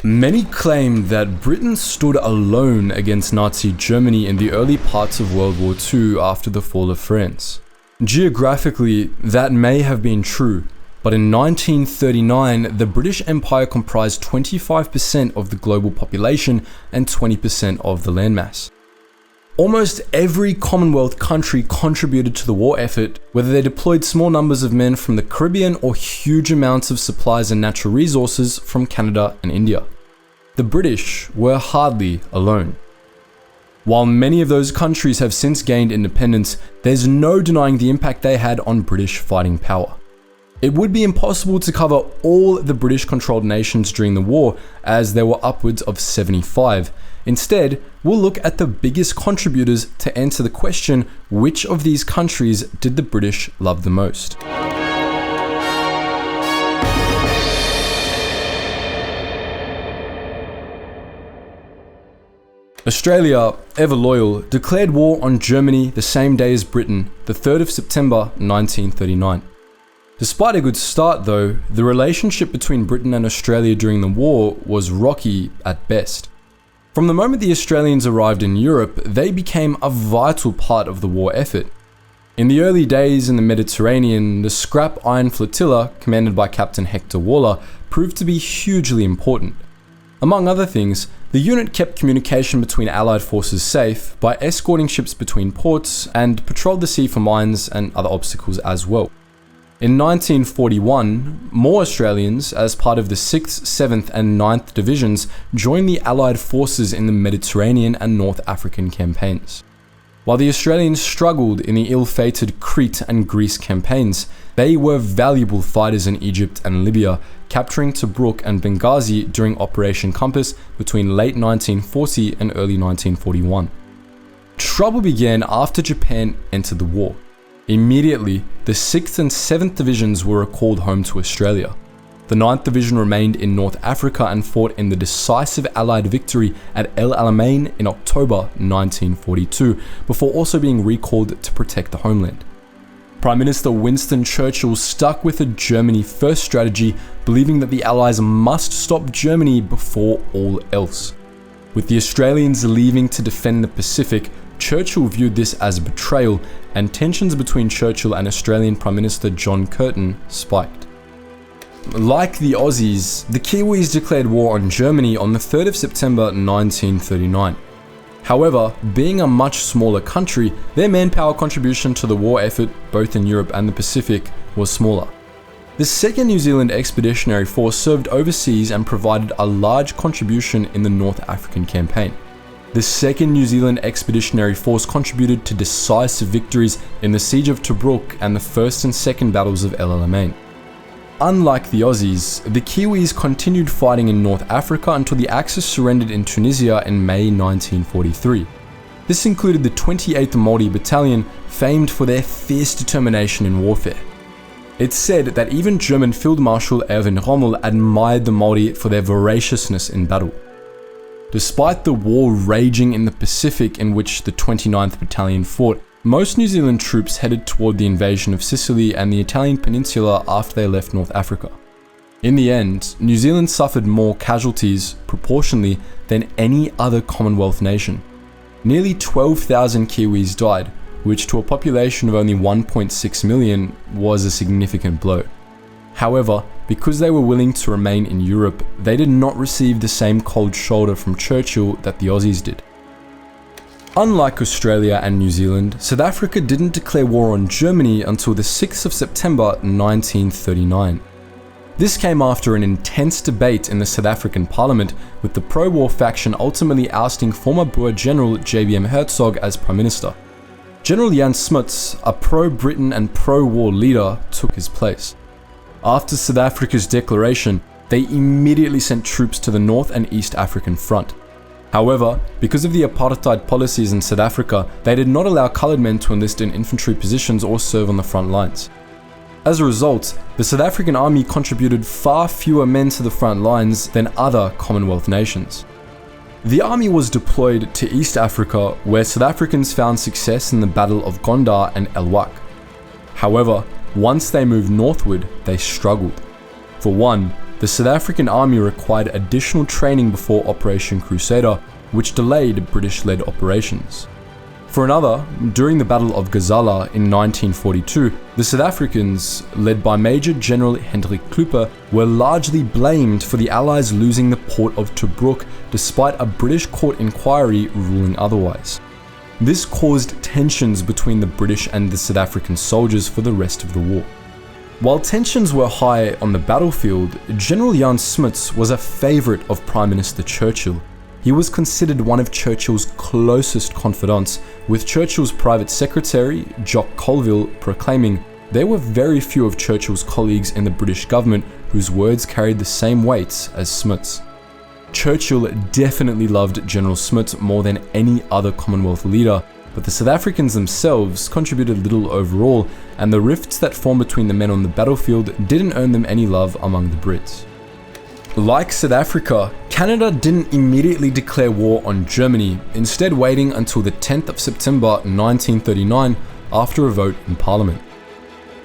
Many claim that Britain stood alone against Nazi Germany in the early parts of World War II after the fall of France. Geographically, that may have been true, but in 1939, the British Empire comprised 25% of the global population and 20% of the landmass. Almost every Commonwealth country contributed to the war effort, whether they deployed small numbers of men from the Caribbean or huge amounts of supplies and natural resources from Canada and India. The British were hardly alone. While many of those countries have since gained independence, there's no denying the impact they had on British fighting power. It would be impossible to cover all the British-controlled nations during the war, as there were upwards of 75. Instead, we'll look at the biggest contributors to answer the question, which of these countries did the British love the most? Australia, ever loyal, declared war on Germany the same day as Britain, the 3rd of September 1939. Despite a good start though, the relationship between Britain and Australia during the war was rocky at best. From the moment the Australians arrived in Europe, they became a vital part of the war effort. In the early days in the Mediterranean, the Scrap Iron Flotilla, commanded by Captain Hector Waller, proved to be hugely important. Among other things, the unit kept communication between Allied forces safe by escorting ships between ports and patrolled the sea for mines and other obstacles as well. In 1941, more Australians, as part of the 6th, 7th and 9th Divisions, joined the Allied forces in the Mediterranean and North African campaigns. While the Australians struggled in the ill-fated Crete and Greece campaigns, they were valuable fighters in Egypt and Libya, capturing Tobruk and Benghazi during Operation Compass between late 1940 and early 1941. Trouble began after Japan entered the war. Immediately, the 6th and 7th Divisions were recalled home to Australia. The 9th Division remained in North Africa and fought in the decisive Allied victory at El Alamein in October 1942, before also being recalled to protect the homeland. Prime Minister Winston Churchill stuck with a Germany first strategy, believing that the Allies must stop Germany before all else. With the Australians leaving to defend the Pacific, Churchill viewed this as betrayal, and tensions between Churchill and Australian Prime Minister John Curtin spiked. Like the Aussies, the Kiwis declared war on Germany on the 3rd of September 1939. However, being a much smaller country, their manpower contribution to the war effort, both in Europe and the Pacific, was smaller. The 2nd New Zealand Expeditionary Force served overseas and provided a large contribution in the North African campaign. The 2nd New Zealand Expeditionary Force contributed to decisive victories in the Siege of Tobruk and the 1st and 2nd battles of El Alamein. Unlike the Aussies, the Kiwis continued fighting in North Africa until the Axis surrendered in Tunisia in May 1943. This included the 28th Maldi Battalion, famed for their fierce determination in warfare. It's said that even German Field Marshal Erwin Rommel admired the Maldi for their voraciousness in battle. Despite the war raging in the Pacific in which the 29th Battalion fought, most New Zealand troops headed toward the invasion of Sicily and the Italian peninsula after they left North Africa. In the end, New Zealand suffered more casualties, proportionally, than any other Commonwealth nation. Nearly 12,000 Kiwis died, which to a population of only 1.6 million was a significant blow. However, because they were willing to remain in Europe, they did not receive the same cold shoulder from Churchill that the Aussies did. Unlike Australia and New Zealand, South Africa didn't declare war on Germany until the 6th of September 1939. This came after an intense debate in the South African Parliament, with the pro-war faction ultimately ousting former Boer General JBM Hertzog as Prime Minister. General Jan Smuts, a pro-Britain and pro-war leader, took his place. After South Africa's declaration, they immediately sent troops to the North and East African front. However, because of the apartheid policies in South Africa, they did not allow coloured men to enlist in infantry positions or serve on the front lines. As a result, the South African army contributed far fewer men to the front lines than other Commonwealth nations. The army was deployed to East Africa, where South Africans found success in the Battle of Gondar and El Wak. However, once they moved northward, they struggled. For one, the South African army required additional training before Operation Crusader, which delayed British-led operations. For another, during the Battle of Gazala in 1942, the South Africans, led by Major General Hendrik Klooper, were largely blamed for the Allies losing the port of Tobruk despite a British court inquiry ruling otherwise. This caused tensions between the British and the South African soldiers for the rest of the war. While tensions were high on the battlefield, General Jan Smuts was a favourite of Prime Minister Churchill. He was considered one of Churchill's closest confidants, with Churchill's private secretary, Jock Colville, proclaiming there were very few of Churchill's colleagues in the British government whose words carried the same weight as Smuts. Churchill definitely loved General Smuts more than any other Commonwealth leader, but the South Africans themselves contributed little overall, and the rifts that formed between the men on the battlefield didn't earn them any love among the Brits. Like South Africa, Canada didn't immediately declare war on Germany, instead waiting until the 10th of September 1939 after a vote in Parliament.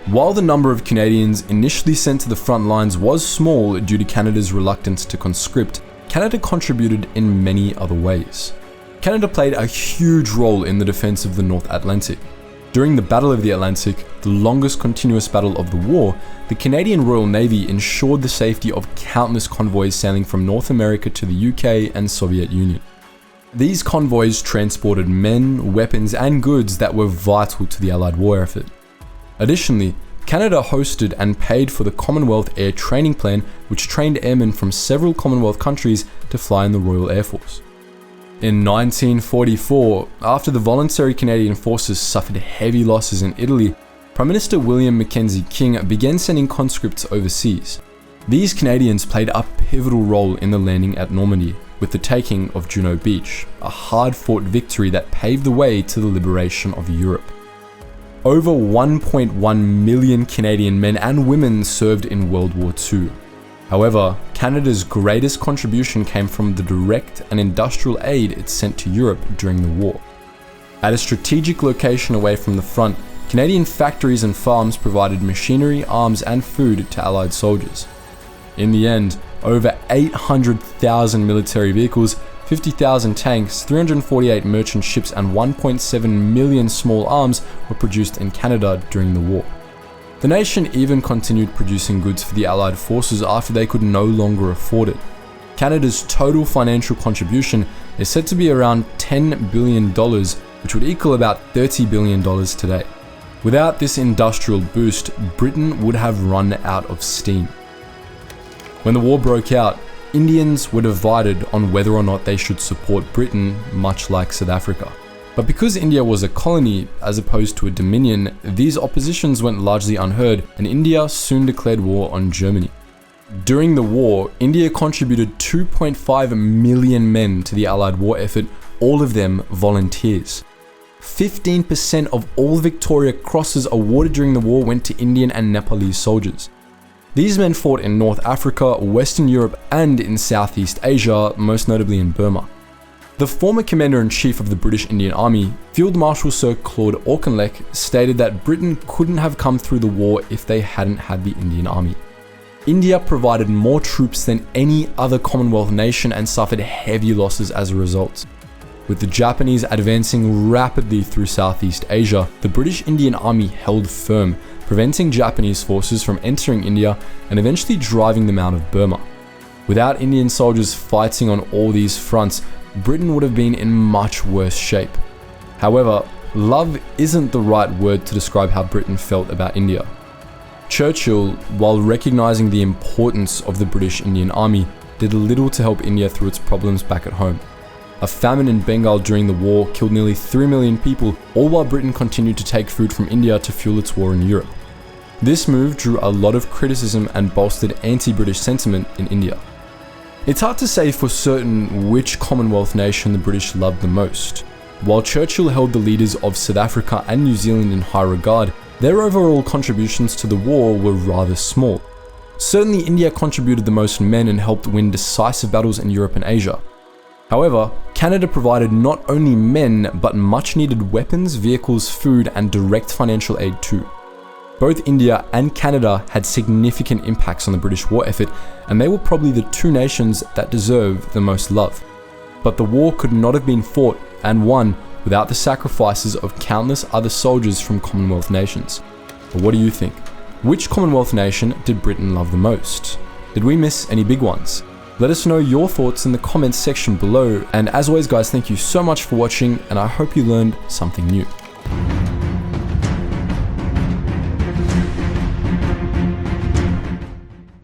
While the number of Canadians initially sent to the front lines was small due to Canada's reluctance to conscript, Canada contributed in many other ways. Canada played a huge role in the defense of the North Atlantic. During the Battle of the Atlantic, the longest continuous battle of the war, the Canadian Royal Navy ensured the safety of countless convoys sailing from North America to the UK and Soviet Union. These convoys transported men, weapons, and goods that were vital to the Allied war effort. Additionally, Canada hosted and paid for the Commonwealth Air Training Plan, which trained airmen from several Commonwealth countries to fly in the Royal Air Force. In 1944, after the voluntary Canadian forces suffered heavy losses in Italy, Prime Minister William Mackenzie King began sending conscripts overseas. These Canadians played a pivotal role in the landing at Normandy, with the taking of Juno Beach, a hard-fought victory that paved the way to the liberation of Europe. Over 1.1 million Canadian men and women served in World War II. However, Canada's greatest contribution came from the direct and industrial aid it sent to Europe during the war. At a strategic location away from the front, Canadian factories and farms provided machinery, arms, and food to Allied soldiers. In the end, over 800,000 military vehicles, 50,000 tanks, 348 merchant ships, and 1.7 million small arms were produced in Canada during the war. The nation even continued producing goods for the Allied forces after they could no longer afford it. Canada's total financial contribution is said to be around $10 billion, which would equal about $30 billion today. Without this industrial boost, Britain would have run out of steam. When the war broke out, Indians were divided on whether or not they should support Britain, much like South Africa. But because India was a colony as opposed to a dominion, these oppositions went largely unheard, and India soon declared war on Germany. During the war, India contributed 2.5 million men to the Allied war effort, all of them volunteers. 15% of all Victoria Crosses awarded during the war went to Indian and Nepalese soldiers. These men fought in North Africa, Western Europe, and in Southeast Asia, most notably in Burma. The former Commander-in-Chief of the British Indian Army, Field Marshal Sir Claude Auchinleck, stated that Britain couldn't have come through the war if they hadn't had the Indian Army. India provided more troops than any other Commonwealth nation and suffered heavy losses as a result. With the Japanese advancing rapidly through Southeast Asia, the British Indian Army held firm, preventing Japanese forces from entering India and eventually driving them out of Burma. Without Indian soldiers fighting on all these fronts, Britain would have been in much worse shape. However, love isn't the right word to describe how Britain felt about India. Churchill, while recognizing the importance of the British Indian Army, did little to help India through its problems back at home. A famine in Bengal during the war killed nearly 3 million people, all while Britain continued to take food from India to fuel its war in Europe. This move drew a lot of criticism and bolstered anti-British sentiment in India. It's hard to say for certain which Commonwealth nation the British loved the most. While Churchill held the leaders of South Africa and New Zealand in high regard, their overall contributions to the war were rather small. Certainly India contributed the most men and helped win decisive battles in Europe and Asia. However, Canada provided not only men, but much needed weapons, vehicles, food, and direct financial aid too. Both India and Canada had significant impacts on the British war effort, and they were probably the two nations that deserve the most love. But the war could not have been fought and won without the sacrifices of countless other soldiers from Commonwealth nations. But what do you think? Which Commonwealth nation did Britain love the most? Did we miss any big ones? Let us know your thoughts in the comments section below, and as always guys, thank you so much for watching, and I hope you learned something new.